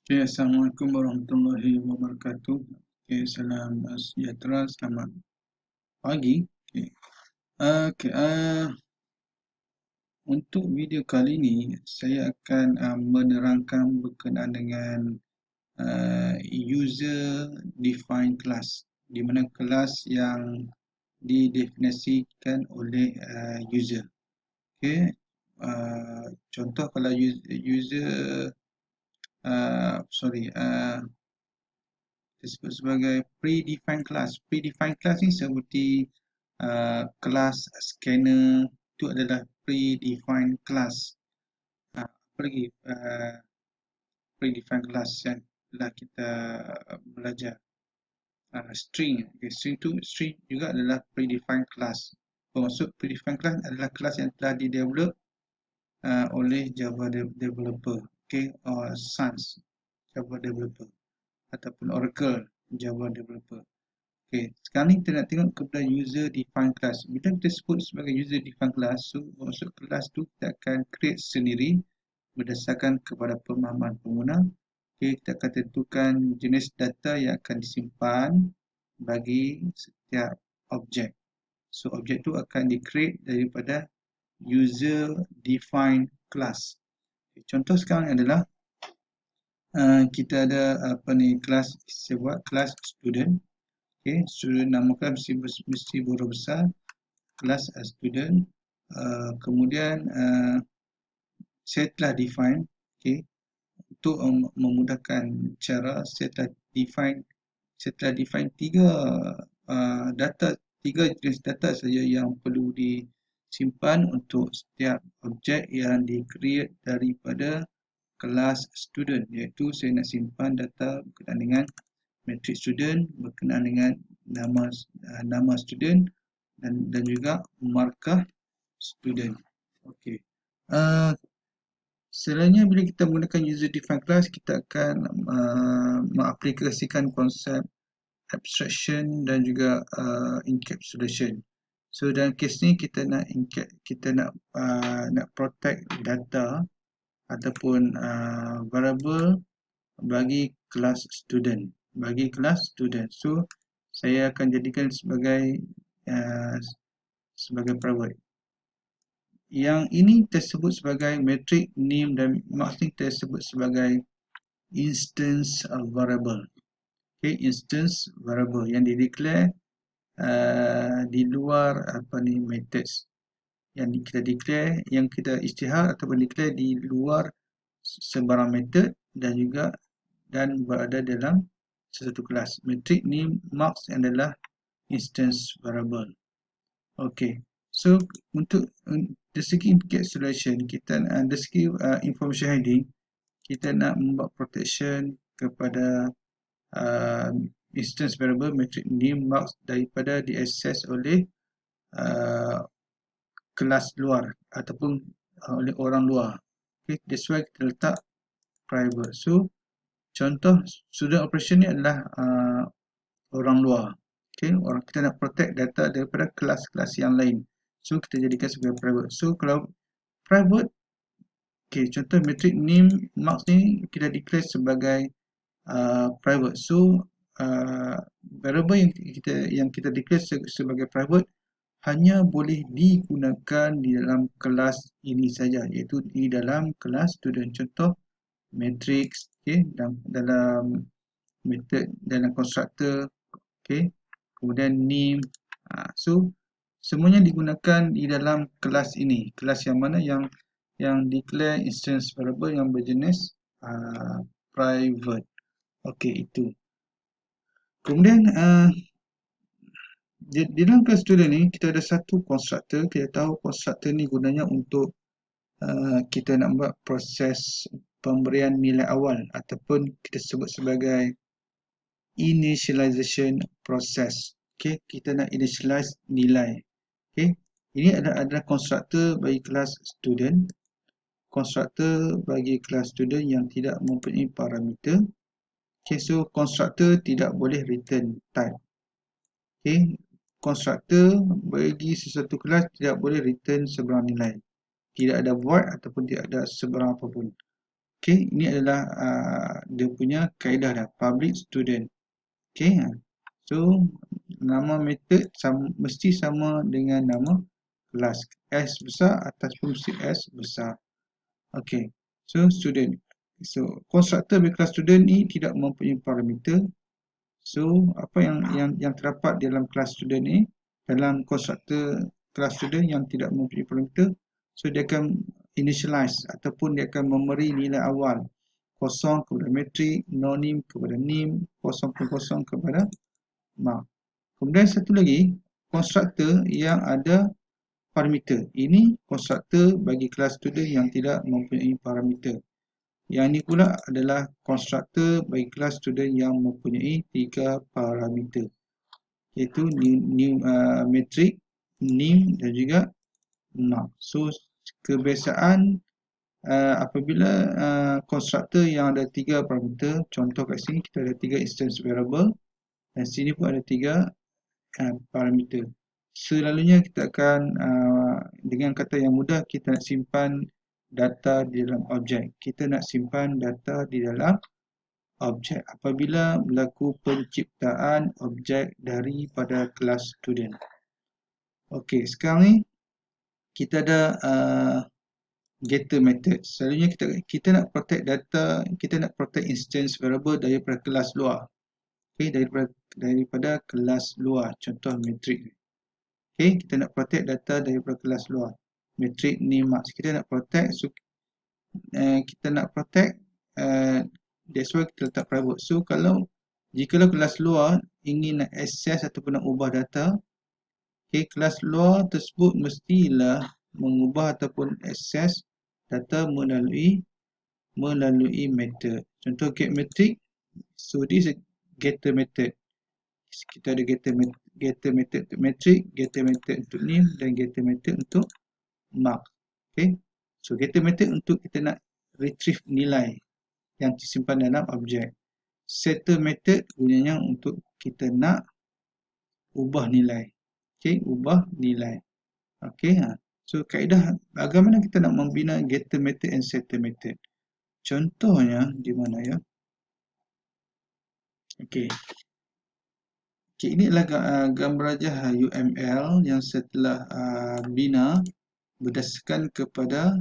Okay, Assalamualaikum warahmatullahi wabarakatuh. Okay, salam sejahtera, selamat pagi. Okay. Untuk video kali ini, saya akan menerangkan berkenaan dengan user defined class, di mana kelas yang didefinisikan oleh user. Okay. Contoh kalau user disebut sebagai predefined class. Predefined class ni seperti kelas scanner, itu adalah predefined class. Apa lagi predefined class yang telah kita belajar? String. Okay, string juga adalah predefined class. Bermaksud predefined class adalah kelas yang telah didevelop oleh Java developer, okay, or Sans Java developer ataupun Oracle Java developer. Okay, sekarang ni kita nak tengok kepada user defined class. Bila kita sebut sebagai user defined class, so maksud kelas tu kita akan create sendiri berdasarkan kepada pemahaman pengguna. Okay, kita akan tentukan jenis data yang akan disimpan bagi setiap objek. So objek tu akan di-create daripada user defined class. Okay, contoh sekarang adalah kita ada kelas, saya buat kelas student. Okay, student namakan mesti huruf besar, kelas student. Kemudian saya telah define, okay, untuk memudahkan cara saya telah define tiga jenis data saja yang perlu disimpan untuk setiap objek yang di-create daripada kelas student, iaitu saya nak simpan data berkenaan dengan matrix student, berkenaan dengan nama student dan juga markah student. Okey. Selainnya bila kita menggunakan user defined class, kita akan mengaplikasikan konsep abstraction dan juga encapsulation. So dalam kes ni kita nak protect data ataupun variable bagi kelas student. So saya akan jadikan sebagai private. Yang ini tersebut sebagai metric, name dan marks ni tersebut sebagai instance variable. Okay, instance variable yang di-declare di luar methods yang kita declare, yang kita isytihar ataupun declare di luar sebarang method dan berada dalam sesuatu kelas. Metric, name, marks adalah instance variable. Okay, so untuk dari segi encapsulation, dari segi information heading, kita nak membuat protection kepada instance variable, metric, name, marks daripada diakses oleh kelas luar ataupun oleh orang luar. Okay, that's why kita letak private. So contoh student operation ni adalah orang luar. Okay, kita nak protect data daripada kelas-kelas yang lain. So kita jadikan sebagai private. So kalau private, okay, contoh metric, name, marks ni kita declare sebagai private. So variable yang kita declare sebagai private hanya boleh digunakan di dalam kelas ini saja, iaitu di dalam kelas student. Contoh matrix, okay, dalam method, dalam constructor, okay, kemudian name. So semuanya digunakan di dalam kelas ini. Kelas yang mana yang declare instance variable yang berjenis private. Okay, itu. Kemudian di dalam kelas student ni kita ada satu constructor. Kita tahu constructor ni gunanya untuk kita nak buat proses pemberian nilai awal ataupun kita sebut sebagai initialization process. Okay, kita nak initialize nilai. Okay, ini adalah constructor bagi kelas student. Constructor bagi kelas student yang tidak mempunyai parameter. Okay, so constructor tidak boleh return type. Okay, constructor bagi sesuatu kelas tidak boleh return sebarang nilai. Tidak ada void ataupun tidak ada sebarang apapun. Okay, ini adalah dia punya kaedah dah, public student. Okay, so nama method mesti sama dengan nama kelas. S besar ataupun mesti S besar. Okay, so student. So konstruktor bagi kelas student ni tidak mempunyai parameter. So apa yang terdapat dalam kelas student ni, dalam konstruktor kelas student yang tidak mempunyai parameter, so dia akan initialize ataupun dia akan memberi nilai awal 0 kepada metrik, non-nim kepada nim, 0.0 kepada mark. Kemudian satu lagi, konstruktor yang ada parameter. Ini konstruktor bagi kelas student yang tidak mempunyai parameter. Yang ini pula adalah konstruktor bagi kelas student yang mempunyai 3 parameter, iaitu metrik, nim dan juga mark. So kebiasaan apabila konstruktor yang ada 3 parameter, contoh kat sini kita ada 3 instance variable dan sini pun ada 3 parameter. Selalunya kita akan dengan kata yang mudah, kita nak simpan data di dalam objek. Kita nak simpan data di dalam objek apabila berlaku penciptaan objek daripada kelas student. Okey, sekarang ni kita ada getter method. Selalunya kita nak protect data, kita nak protect instance variable daripada kelas luar. Okey, daripada kelas luar, contoh metrik. Okay, kita nak protect data daripada kelas luar. Metrik, name, marks. Kita nak protect, so kita nak protect, that's why kita letak private. So jikalau kelas luar ingin nak access ataupun nak ubah data, okay, kelas luar tersebut mestilah mengubah ataupun access data melalui method. Contoh get metric, so this is getter method. Kita ada getter method untuk metric, getter method untuk name dan getter method untuk mark. Okay, so getter method untuk kita nak retrieve nilai yang disimpan dalam objek. Setter method gunanya untuk kita nak ubah nilai. Okay, ubah nilai. Okay, so kaedah bagaimana kita nak membina getter method and setter method. Contohnya di mana ya? Okay. Okay, ini adalah gambar rajah UML yang setelah bina berdasarkan kepada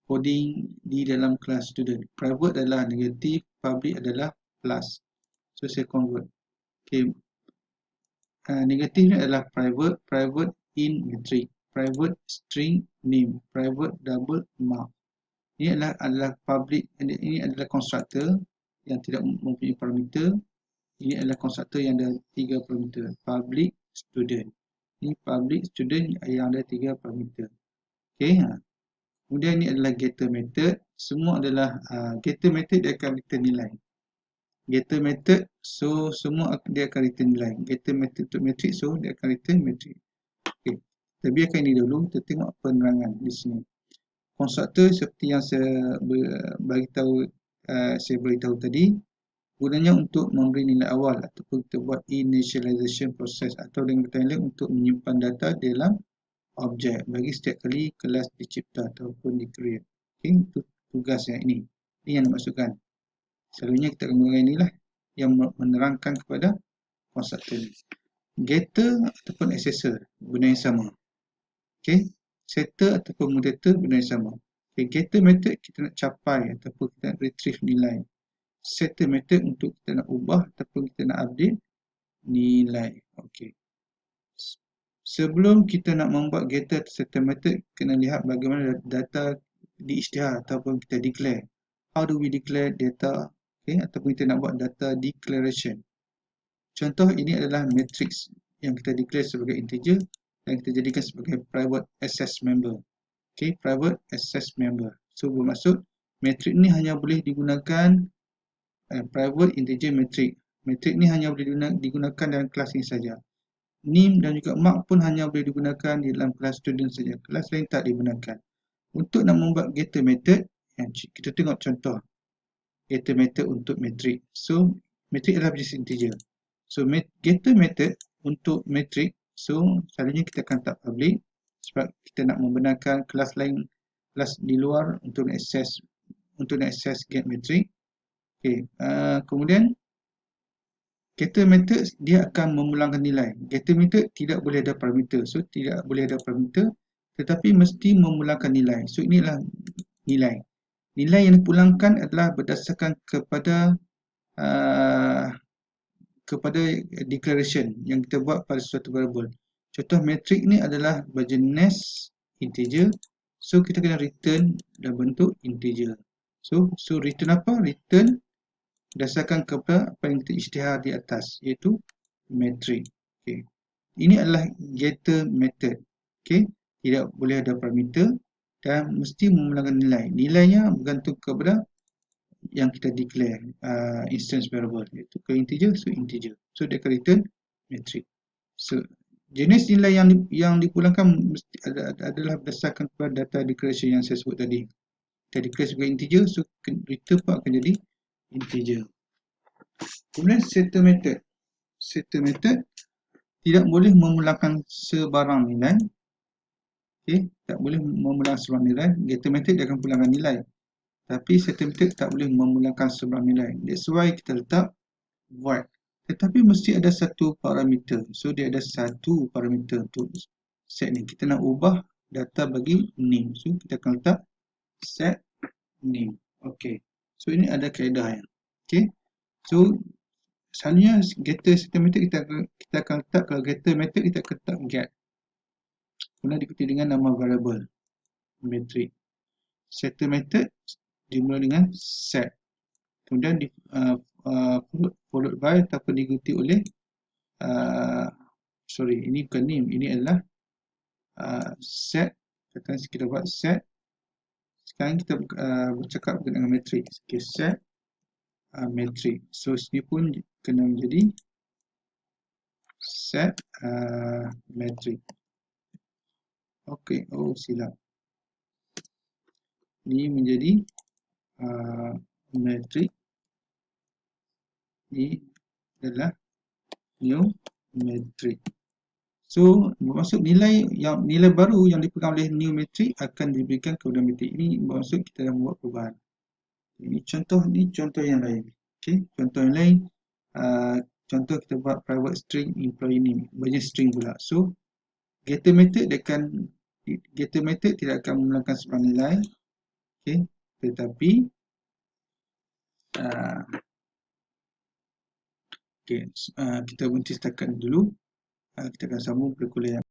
coding di dalam kelas student. Private adalah negatif, public adalah plus. So saya convert. Okay, negatif ni adalah private in metric, private string name, private double mark. Ini adalah public, ini adalah konstruktor yang tidak mempunyai parameter. Ini adalah konstruktor yang ada 3 parameter. Public student. Ini public student yang ada 3 parameter. Okay. Kemudian ini adalah getter method. Semua adalah getter method dia akan return nilai. Getter method, so semua dia akan return nilai. Getter method untuk matrix, so dia akan return matrix. Okay. Kita biarkan ini dulu. Kita tengok penerangan di sini. Konstruktor seperti yang saya beritahu tadi, gunanya untuk memberi nilai awal ataupun kita buat initialization process atau dengan kata lain untuk menyimpan data dalam objek bagi setiap kali kelas dicipta ataupun di-create. Okay, itu tugas yang ini. Ini yang dimaksudkan. Selalunya kita akan menggunakan inilah yang menerangkan kepada konstruktor ini. Getter ataupun accessor guna yang sama. Okay, setter ataupun mutator guna yang sama. Okay, getter method kita nak capai ataupun kita nak retrieve nilai. Setter method untuk kita nak ubah ataupun kita nak update nilai. Okay. Sebelum kita nak membuat getter atau setter method, kena lihat bagaimana data diisytihar ataupun kita declare. How do we declare data? Okay, ataupun kita nak buat data declaration. Contoh ini adalah matrix yang kita declare sebagai integer dan kita jadikan sebagai private access member. Okay, private access member. So bermaksud matrix ni hanya boleh digunakan private integer matrix. Matrix ni hanya boleh digunakan dalam kelas ini saja. Nim dan juga mark pun hanya boleh digunakan di dalam kelas student saja. Kelas lain tak digunakan. Untuk nak membuat getter method, kita tengok contoh getter method untuk matrix. So matrix adalah jenis integer. So getter method untuk matrix, so selalunya kita akan tak public sebab kita nak membenarkan kelas lain kelas di luar untuk nak access get matrix. Okey, kemudian getter method dia akan memulangkan nilai. Getter method tidak boleh ada parameter. So tidak boleh ada parameter tetapi mesti memulangkan nilai. So inilah nilai. Nilai yang dipulangkan adalah berdasarkan kepada declaration yang kita buat pada suatu variable. Contoh metrik ni adalah berjenis integer. So kita kena return dalam bentuk integer. So return apa? Return berdasarkan kepada apa yang kita isytihar di atas, iaitu metrik. Okay. Ini adalah getter method. Okay. Tidak boleh ada parameter dan mesti memulangkan nilai. Nilainya bergantung kepada yang kita declare instance variable, iaitu ke integer, so integer. So dia akan return metrik. So jenis nilai yang dipulangkan mesti adalah berdasarkan kepada data declaration yang saya sebut tadi. Kita declare sebagai integer, so return pun akan jadi integer. Kemudian setter method. Setter method tidak boleh memulangkan sebarang nilai. Okay, tak boleh memulangkan sebarang nilai. Getter method dia akan pulangkan nilai. Tapi setter method tak boleh memulangkan sebarang nilai. That's why kita letak void. Tetapi mesti ada satu parameter. So dia ada satu parameter untuk set ni. Kita nak ubah data bagi name. So kita akan letak set name. Okay. So ini ada kaedah yang. Okay. So selalunya getter setter method kita akan letak, kalau getter method kita akan letak get. Kemudian diikuti dengan nama variable metric. Setter method dimulai dengan set. Kemudian followed by ataupun diikuti oleh ini bukan name, ini adalah set. Katakan kita buat set. Sekarang kita bercakap dengan metric. Okay, set metric. So sini pun kena menjadi set metric. Okey, silap. Ini menjadi metric. Ini adalah new metric. So bermaksud nilai baru yang dipegang oleh new metric akan diberikan kepada metric ini. Bermaksud kita dah membuat perubahan. Ini contoh yang lain. Okey, contoh yang lain. Contoh kita buat private string employee name, berjenis string pula. So getter method tidak akan memulangkan sebarang nilai. Okey, tetapi kita berhenti setakat dulu. Kita akan sambung pada kuliah yang